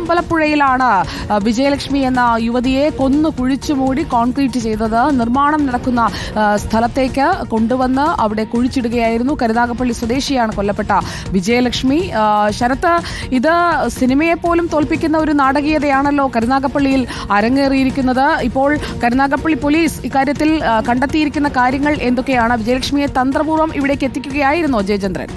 അമ്പലപ്പുഴയിലാണ് വിജയലക്ഷ്മി എന്ന യുവതിയെ കൊന്നു കുഴിച്ചുമൂടി കോൺക്രീറ്റ് ചെയ്തത്. നിർമ്മാണം നടക്കുന്ന സ്ഥലത്തേക്ക് കൊണ്ടുവന്ന് അവിടെ കുഴിച്ചിടുകയായിരുന്നു. കരുനാഗപ്പള്ളി സ്വദേശിയാണ് കൊല്ലപ്പെട്ട വിജയലക്ഷ്മി. ശരത്ത്, ഇത് സിനിമയെ പോലും തോൽപ്പിക്കുന്ന ഒരു നാടകീയതയാണല്ലോ കരുനാഗപ്പള്ളിയിൽ അരങ്ങേറിയിരിക്കുന്നത്. ഇപ്പോൾ കരുനാഗപ്പള്ളി പോലീസ് ഇക്കാര്യത്തിൽ കണ്ടെത്തിയിരിക്കുന്ന കാര്യങ്ങൾ എന്തൊക്കെയാണ്? വിജയലക്ഷ്മിയെ തന്ത്രപൂർവ്വം ഇവിടേക്ക് എത്തിക്കുകയായിരുന്നോ ജയചന്ദ്രൻ?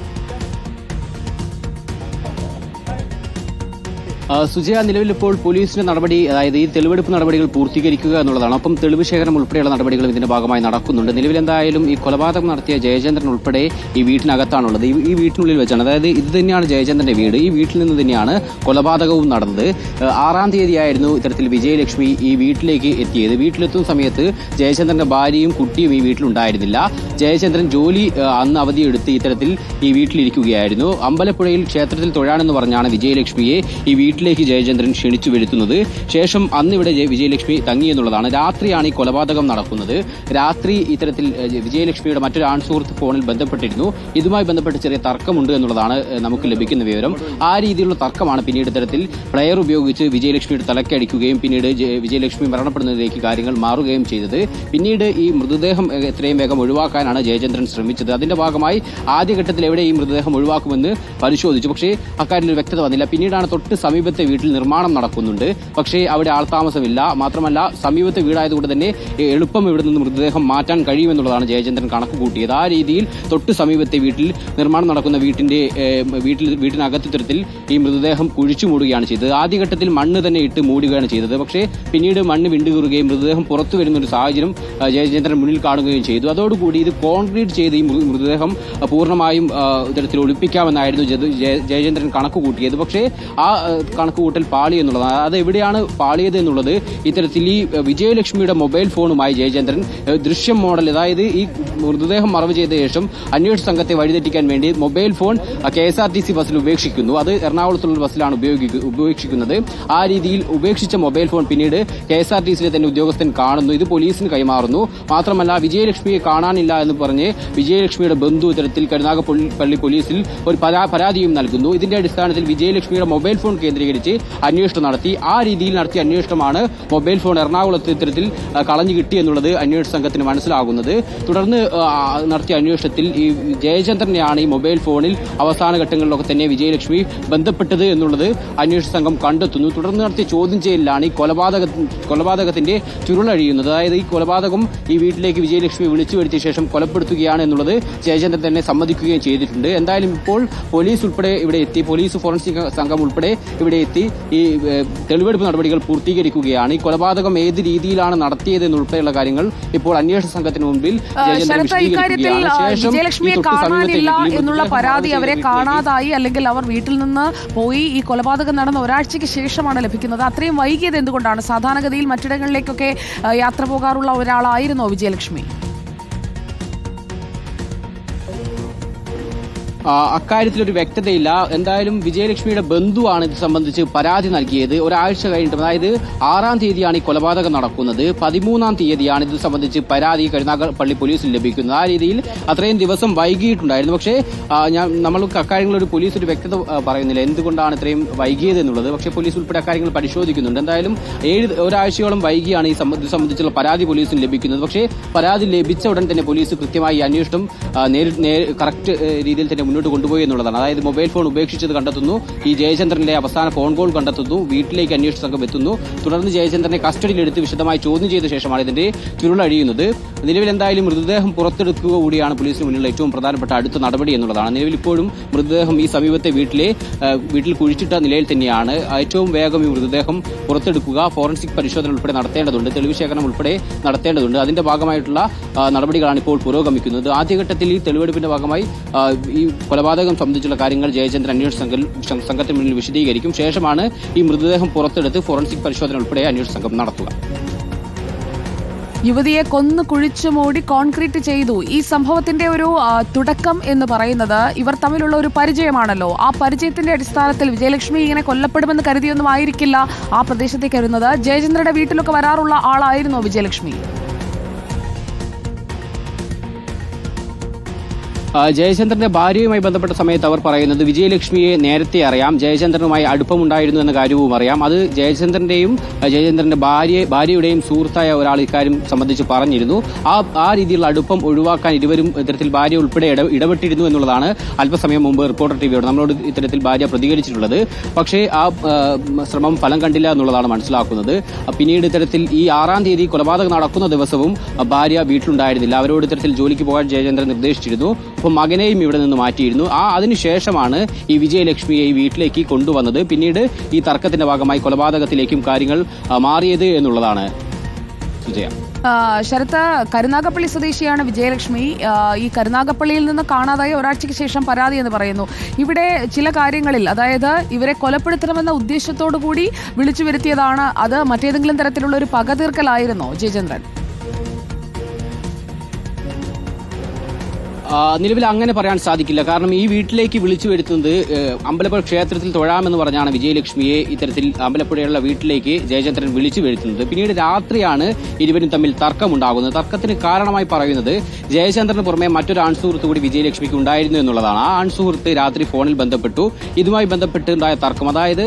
സുജയ, നിലവിൽ ഇപ്പോൾ പോലീസിന്റെ നടപടി, അതായത് ഈ തെളിവെടുപ്പ് നടപടികൾ പൂർത്തീകരിക്കുക എന്നുള്ളതാണ്. ഒപ്പം തെളിവ് ശേഖരണം ഉൾപ്പെടെയുള്ള നടപടികളും ഇതിന്റെ ഭാഗമായി നടക്കുന്നുണ്ട്. നിലവിൽ എന്തായാലും ഈ കൊലപാതകം നടത്തിയ ജയചന്ദ്രൻ ഉൾപ്പെടെ ഈ വീട്ടിനകത്താണുള്ളത്. ഈ വീട്ടിനുള്ളിൽ വെച്ചാണ്, അതായത് ഇത് തന്നെയാണ് ജയചന്ദ്രന്റെ വീട്. ഈ വീട്ടിൽ നിന്ന് തന്നെയാണ് കൊലപാതകവും നടന്നത്. 6-ാം തീയതിയായിരുന്നു ഇത്തരത്തിൽ വിജയലക്ഷ്മി ഈ വീട്ടിലേക്ക് എത്തിയത്. വീട്ടിലെത്തുന്ന സമയത്ത് ജയചന്ദ്രന്റെ ഭാര്യയും കുട്ടിയും ഈ വീട്ടിലുണ്ടായിരുന്നില്ല. ജയചന്ദ്രൻ ജോലി അന്ന് അവധിയെടുത്ത് ഇത്തരത്തിൽ ഈ വീട്ടിലിരിക്കുകയായിരുന്നു. അമ്പലപ്പുഴയിൽ ക്ഷേത്രത്തിൽ തൊഴാനെന്ന് പറഞ്ഞാണ് വിജയലക്ഷ്മിയെ ഈ വീട്ടിലേക്ക് ജയചന്ദ്രൻ ക്ഷണിച്ചു വരുത്തുന്നത്. ശേഷം അന്നിവിടെ വിജയലക്ഷ്മി തങ്ങിയെന്നുള്ളതാണ്. രാത്രിയാണ് ഈ കൊലപാതകം നടക്കുന്നത്. രാത്രി ഇത്തരത്തിൽ വിജയലക്ഷ്മിയുടെ മറ്റൊരു ആൺസുഹൃത്ത് ഫോണിൽ ബന്ധപ്പെട്ടിരുന്നു. ഇതുമായി ബന്ധപ്പെട്ട് ചെറിയ തർക്കമുണ്ട് എന്നുള്ളതാണ് നമുക്ക് ലഭിക്കുന്ന വിവരം. ആ രീതിയിലുള്ള തർക്കമാണ് പിന്നീട് ഇത്തരത്തിൽ പ്ലെയർ ഉപയോഗിച്ച് വിജയലക്ഷ്മിയുടെ തലക്കടിക്കുകയും പിന്നീട് വിജയലക്ഷ്മി മരണപ്പെടുന്നതിലേക്ക് കാര്യങ്ങൾ മാറുകയും ചെയ്തത്. പിന്നീട് ഈ മൃതദേഹം എത്രയും വേഗം ഒഴിവാക്കാനാണ് ജയചന്ദ്രൻ ശ്രമിച്ചത്. അതിന്റെ ഭാഗമായി ആദ്യഘട്ടത്തിൽ എവിടെ ഈ മൃതദേഹം ഒഴിവാക്കുമെന്ന് പരിശോധിച്ചു. പക്ഷേ അക്കാര്യത്തിൽ വ്യക്തത വന്നില്ല. പിന്നീടാണ് തൊട്ട് സമീപത്തെ വീട്ടിൽ നിർമ്മാണം നടക്കുന്നുണ്ട്. പക്ഷേ അവിടെ ആൾതാമസമില്ല. മാത്രമല്ല സമീപത്തെ വീടായതുകൊണ്ട് തന്നെ എളുപ്പം ഇവിടെ നിന്ന് മൃതദേഹം മാറ്റാൻ കഴിയുമെന്നുള്ളതാണ് ജയചന്ദ്രൻ കണക്ക് കൂട്ടിയത്. ആ രീതിയിൽ തൊട്ട് സമീപത്തെ വീട്ടിൽ നിർമ്മാണം നടക്കുന്ന വീട്ടിനകത്ത് ഇത്തരത്തിൽ ഈ മൃതദേഹം കുഴിച്ചു മൂടുകയാണ് ചെയ്തത്. ആദ്യഘട്ടത്തിൽ മണ്ണ് തന്നെ ഇട്ട് മൂടുകയാണ് ചെയ്തത്. പക്ഷേ പിന്നീട് മണ്ണ് വിണ്ടുകീറുകയും മൃതദേഹം പുറത്തു വരുന്ന ഒരു സാഹചര്യം ജയചന്ദ്രൻ മുന്നിൽ കാണുകയും ചെയ്തു. അതോടുകൂടി ഇത് കോൺക്രീറ്റ് ചെയ്ത് ഈ മൃതദേഹം പൂർണ്ണമായും ഇത്തരത്തിൽ ഒളിപ്പിക്കാമെന്നായിരുന്നു ജയചന്ദ്രൻ കണക്ക് കൂട്ടിയത്. പക്ഷേ ആ കണക്കുകൂട്ടൽ പാളി എന്നുള്ളതാണ്. അത് എവിടെയാണ് പാളിയത് എന്നുള്ളത് ഇത്തരത്തിൽ ഈ വിജയലക്ഷ്മിയുടെ മൊബൈൽ ഫോണുമായി ജയചന്ദ്രൻ ദൃശ്യം മോഡൽ, അതായത് ഈ മൃതദേഹം മറവ് ചെയ്ത ശേഷം അന്വേഷണ സംഘത്തെ വഴിതെറ്റിക്കാൻ വേണ്ടി മൊബൈൽ ഫോൺ KSRTC ബസ്സിൽ ഉപേക്ഷിക്കുന്നു. അത് എറണാകുളത്തുള്ള ബസ്സിലാണ് ഉപേക്ഷിക്കുന്നത്. ആ രീതിയിൽ ഉപേക്ഷിച്ച മൊബൈൽ ഫോൺ പിന്നീട് KSRTCയിലെ തന്നെ ഉദ്യോഗസ്ഥൻ കാണുന്നു. ഇത് പോലീസിന് കൈമാറുന്നു. മാത്രമല്ല വിജയലക്ഷ്മിയെ കാണാനില്ല എന്ന് പറഞ്ഞ് വിജയലക്ഷ്മിയുടെ ബന്ധു ഇത്തരത്തിൽ കരുനാഗപ്പള്ളി പോലീസിൽ ഒരു പരാതിയും നൽകുന്നു. ഇതിന്റെ അടിസ്ഥാനത്തിൽ വിജയലക്ഷ്മിയുടെ മൊബൈൽ ഫോൺ കേന്ദ്രീകരിച്ച് അന്വേഷണം നടത്തി. ആ രീതിയിൽ നടത്തിയ അന്വേഷണമാണ് മൊബൈൽ ഫോൺ എറണാകുളത്ത് ഇത്തരത്തിൽ കളഞ്ഞു കിട്ടിയെന്നുള്ളത് അന്വേഷണ സംഘത്തിന് മനസ്സിലാകുന്നത്. തുടർന്ന് നടത്തിയ അന്വേഷണത്തിൽ ഈ ജയചന്ദ്രനെയാണ് ഈ മൊബൈൽ ഫോണിൽ അവസാന ഘട്ടങ്ങളിലൊക്കെ തന്നെ വിജയലക്ഷ്മി ബന്ധപ്പെട്ടത് എന്നുള്ളത് അന്വേഷണ സംഘം കണ്ടെത്തുന്നു. തുടർന്ന് നടത്തിയ ചോദ്യം ചെയ്യലിലാണ് ഈ കൊലപാതകത്തിന്റെ ചുരുളഴിയുന്നത്. അതായത് ഈ കൊലപാതകം ഈ വീട്ടിലേക്ക് വിജയലക്ഷ്മി വിളിച്ചു വരുത്തിയ ശേഷം കൊലപ്പെടുത്തുകയാണ് എന്നുള്ളത് ജയചന്ദ്രൻ തന്നെ സമ്മതിക്കുകയും ചെയ്തിട്ടുണ്ട്. എന്തായാലും ഇപ്പോൾ പോലീസ് ഉൾപ്പെടെ ഇവിടെ എത്തി, പോലീസ് ഫോറൻസിക് സംഘം ഉൾപ്പെടെ ഇവിടെ എത്തി ഈ തെളിവെടുപ്പ് നടപടികൾ പൂർത്തീകരിക്കുകയാണ്. ഈ കൊലപാതകം ഏത് രീതിയിലാണ് നടത്തിയത് എന്നുൾപ്പെടെയുള്ള കാര്യങ്ങൾ ഇപ്പോൾ അന്വേഷണ സംഘത്തിന് മുമ്പിൽ വിജയലക്ഷ്മിയെ കാണാനില്ല എന്നുള്ള പരാതി അവരെ കാണാതായി അല്ലെങ്കിൽ അവർ വീട്ടിൽ നിന്ന് പോയി ഈ കൊലപാതകം നടന്ന ഒരാഴ്ചയ്ക്ക് ശേഷമാണ് ലഭിക്കുന്നത്. അത്രയും വൈകിയത് എന്തുകൊണ്ടാണ്? സാധാരണഗതിയിൽ മറ്റിടങ്ങളിലേക്കൊക്കെ യാത്ര പോകാറുള്ള ഒരാളായിരുന്നോ വിജയലക്ഷ്മി? അക്കാര്യത്തിലൊരു വ്യക്തതയില്ല. എന്തായാലും വിജയലക്ഷ്മിയുടെ ബന്ധുവാണ് ഇത് സംബന്ധിച്ച് പരാതി നൽകിയത്. ഒരാഴ്ച കഴിഞ്ഞിട്ട്, അതായത് 6-ാം തീയതിയാണ് ഈ കൊലപാതകം നടക്കുന്നത്. 13-ാം തീയതിയാണ് ഇത് സംബന്ധിച്ച് പരാതി കരുനാഗപ്പള്ളി പോലീസിൽ ലഭിക്കുന്നത്. ആ രീതിയിൽ അത്രയും ദിവസം വൈകിയിട്ടുണ്ടായിരുന്നു. പക്ഷേ നമ്മൾക്ക് അക്കാര്യങ്ങളൊരു പോലീസ് ഒരു വ്യക്തത പറയുന്നില്ല എന്തുകൊണ്ടാണ് ഇത്രയും വൈകിയത് എന്നുള്ളത്. പക്ഷേ പോലീസ് ഉൾപ്പെടെ അക്കാര്യങ്ങൾ പരിശോധിക്കുന്നുണ്ട്. എന്തായാലും ഒരാഴ്ചയോളം വൈകിയാണ് ഇത് സംബന്ധിച്ചുള്ള പരാതി പോലീസിന് ലഭിക്കുന്നത്. പക്ഷേ പരാതി ലഭിച്ച ഉടൻ തന്നെ പോലീസ് കൃത്യമായി അന്വേഷണം കറക്റ്റ് രീതിയിൽ തന്നെ മുന്നോട്ട് കൊണ്ടുപോയി എന്നുള്ളതാണ്. അതായത് മൊബൈൽ ഫോൺ ഉപേക്ഷിച്ചത് കണ്ടെത്തുന്നു, ഈ ജയചന്ദ്രന്റെ അവസാന ഫോൺ കോൾ കണ്ടെത്തുന്നു, വീട്ടിലേക്ക് അന്വേഷണ സംഘം എത്തുന്നു. തുടർന്ന് ജയചന്ദ്രനെ കസ്റ്റഡിയിലെടുത്ത് വിശദമായി ചോദ്യം ചെയ്ത ശേഷമാണ് ഇതിന്റെ ചുരുളഴിയുന്നത്. നിലവിൽ എന്തായാലും മൃതദേഹം പുറത്തെടുക്കുക കൂടിയാണ് പോലീസിന് മുന്നിലുള്ള ഏറ്റവും പ്രധാനപ്പെട്ട അടുത്ത നടപടി എന്നുള്ളതാണ്. നിലവിൽ ഇപ്പോഴും മൃതദേഹം ഈ സമീപത്തെ വീട്ടിൽ കുഴിച്ചിട്ട നിലയിൽ തന്നെയാണ്. ഏറ്റവും വേഗം ഈ മൃതദേഹം പുറത്തെടുക്കുക, ഫോറൻസിക് പരിശോധന ഉൾപ്പെടെ നടത്തേണ്ടതുണ്ട്, തെളിവ് ശേഖരണം ഉൾപ്പെടെ നടത്തേണ്ടതുണ്ട്. അതിന്റെ ഭാഗമായിട്ടുള്ള നടപടികളാണ് ഇപ്പോൾ പുരോഗമിക്കുന്നത്. ആദ്യഘട്ടത്തിൽ ഈ തെളിവെടുപ്പിന്റെ ഭാഗമായി ഈ കൊലപാതകം സംബന്ധിച്ചുള്ള കാര്യങ്ങൾ ജയചന്ദ്രൻ അന്വേഷണ സംഘത്തിന് മുന്നിൽ വിശദീകരിക്കും. ശേഷമാണ് ഈ മൃതദേഹം പുറത്തെടുത്ത് ഫോറൻസിക് പരിശോധന ഉൾപ്പെടെ അന്വേഷണ സംഘം നടത്തുക. യുവതിയെ കൊന്നു കുഴിച്ചുമൂടി കോൺക്രീറ്റ് ചെയ്തു. ഈ സംഭവത്തിന്റെ ഒരു തുടക്കം എന്ന് പറയുന്നത് ഇവർ തമ്മിലുള്ള ഒരു പരിചയമാണല്ലോ. ആ പരിചയത്തിന്റെ അടിസ്ഥാനത്തിൽ വിജയലക്ഷ്മി ഇങ്ങനെ കൊല്ലപ്പെടുമെന്ന് കരുതിയൊന്നും ആയിരിക്കില്ല ആ പ്രദേശത്തേക്ക് വരുന്നത്. ജയചന്ദ്രയുടെ വീട്ടിലൊക്കെ വരാറുള്ള ആളായിരുന്നോ വിജയലക്ഷ്മി? ജയചന്ദ്രന്റെ ഭാര്യയുമായി ബന്ധപ്പെട്ട സമയത്ത് അവർ പറയുന്നത് വിജയലക്ഷ്മിയെ നേരത്തെ അറിയാം, ജയചന്ദ്രനുമായി അടുപ്പമുണ്ടായിരുന്നു എന്ന കാര്യവും അറിയാം. അത് ജയചന്ദ്രന്റെയും ജയചന്ദ്രന്റെ ഭാര്യയുടെയും സുഹൃത്തായ ഒരാൾ ഇക്കാര്യം സംബന്ധിച്ച് പറഞ്ഞിരുന്നു. ആ രീതിയിലുള്ള അടുപ്പം ഒഴിവാക്കാൻ ഇരുവരും ഇത്തരത്തിൽ ഭാര്യ ഉൾപ്പെടെ ഇടപെട്ടിരുന്നു എന്നുള്ളതാണ് അല്പസമയം മുമ്പ് റിപ്പോർട്ടർ ടിവിയോട് നമ്മളോട് ഇത്തരത്തിൽ ഭാര്യ പ്രതികരിച്ചിട്ടുള്ളത്. പക്ഷേ ആ ശ്രമം ഫലം കണ്ടില്ല എന്നുള്ളതാണ് മനസ്സിലാക്കുന്നത്. പിന്നീട് ഇത്തരത്തിൽ ഈ 6-ാം തീയതി കൊലപാതകം നടക്കുന്ന ദിവസവും ഭാര്യ വീട്ടിലുണ്ടായിരുന്നില്ല. അവരോട് ഇത്തരത്തിൽ ജോലിക്ക് പോകാൻ ജയചന്ദ്രൻ നിർദ്ദേശിച്ചിരുന്നു. അപ്പോൾ മകനെയും ഇവിടെ നിന്ന് മാറ്റിയിരുന്നു. അതിനുശേഷമാണ് ഈ വിജയലക്ഷ്മിയെ ഈ വീട്ടിലേക്ക് കൊണ്ടുവന്നത്. പിന്നീട് ഈ തർക്കത്തിന്റെ ഭാഗമായി കൊലപാതകത്തിലേക്കും കാര്യങ്ങൾ മാറിയത് എന്നുള്ളതാണ് സുജയ. ശരത്ത്, കരുനാഗപ്പള്ളി സ്വദേശിയാണ് വിജയലക്ഷ്മി. ഈ കരുനാഗപ്പള്ളിയിൽ നിന്ന് കാണാതായ ഒരാഴ്ചയ്ക്ക് ശേഷം പരാതി എന്ന് പറയുന്നു. ഇവിടെ ചില കാര്യങ്ങളിൽ, അതായത് ഇവരെ കൊലപ്പെടുത്തണമെന്ന ഉദ്ദേശത്തോടു കൂടി വിളിച്ചു വരുത്തിയതാണ്, അത് മറ്റേതെങ്കിലും തരത്തിലുള്ള ഒരു പക തീർക്കലായിരുന്നോ ജയചന്ദ്രൻ? നിലവിൽ അങ്ങനെ പറയാൻ സാധിക്കില്ല. കാരണം ഈ വീട്ടിലേക്ക് വിളിച്ചു വരുത്തുന്നത് അമ്പലപ്പുഴ ക്ഷേത്രത്തിൽ തൊഴാമെന്ന് പറഞ്ഞാണ് വിജയലക്ഷ്മിയെ ഇത്തരത്തിൽ അമ്പലപ്പുഴയുള്ള വീട്ടിലേക്ക് ജയചന്ദ്രൻ വിളിച്ചു വരുത്തുന്നത്. പിന്നീട് രാത്രിയാണ് ഇരുവരും തമ്മിൽ തർക്കമുണ്ടാകുന്നത്. തർക്കത്തിന് കാരണമായി പറയുന്നത് ജയചന്ദ്രന് പുറമെ മറ്റൊരു ആൺസുഹൃത്ത് കൂടി വിജയലക്ഷ്മിക്ക് ഉണ്ടായിരുന്നു എന്നുള്ളതാണ്. ആ ആൺസുഹൃത്ത് രാത്രി ഫോണിൽ ബന്ധപ്പെട്ടു. ഇതുമായി ബന്ധപ്പെട്ടുണ്ടായ തർക്കം, അതായത്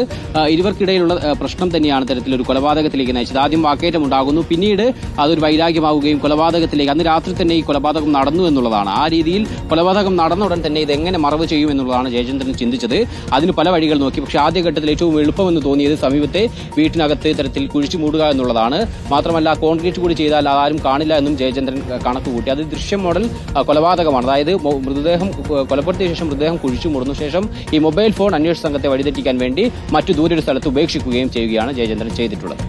ഇരുവർക്കിടയിലുള്ള പ്രശ്നം തന്നെയാണ് ഇത്തരത്തിലൊരു കൊലപാതകത്തിലേക്ക് നയിച്ചത്. ആദ്യം വാക്കേറ്റം ഉണ്ടാകുന്നു, പിന്നീട് അതൊരു വൈരാഗ്യമാവുകയും കൊലപാതകത്തിലേക്ക്, അന്ന് രാത്രി തന്നെ ഈ കൊലപാതകം നടന്നു എന്നുള്ളതാണ്. ആ രീതിയിൽ കൊലപാതകം നടന്ന ഉടൻ തന്നെ ഇതെങ്ങനെ മറവ് ചെയ്യും എന്നുള്ളതാണ് ജയചന്ദ്രൻ ചിന്തിച്ചത്. അതിന് പല വഴികൾ നോക്കി. പക്ഷേ ആദ്യഘട്ടത്തിൽ ഏറ്റവും എളുപ്പമെന്ന് തോന്നിയത് സമീപത്തെ വീട്ടിനകത്ത് ഇത്തരത്തിൽ കുഴിച്ചു മൂടുക എന്നുള്ളതാണ്. മാത്രമല്ല കോൺക്രീറ്റ് കൂടി ചെയ്താൽ ആരും കാണില്ല എന്നും ജയചന്ദ്രൻ കണക്ക് കൂട്ടി. അത് ദൃശ്യം മോഡൽ കൊലപാതകമാണ്. അതായത് മൃതദേഹം കൊലപ്പെടുത്തിയ ശേഷം മൃതദേഹം കുഴിച്ചു മൂടുന്ന ശേഷം ഈ മൊബൈൽ ഫോൺ അന്വേഷണ സംഘത്തെ വഴിതെറ്റിക്കാൻ വേണ്ടി മറ്റു ദൂരൊരു സ്ഥലത്ത് ഉപേക്ഷിക്കുകയും ചെയ്യുകയാണ് ജയചന്ദ്രൻ ചെയ്തിട്ടുള്ളത്.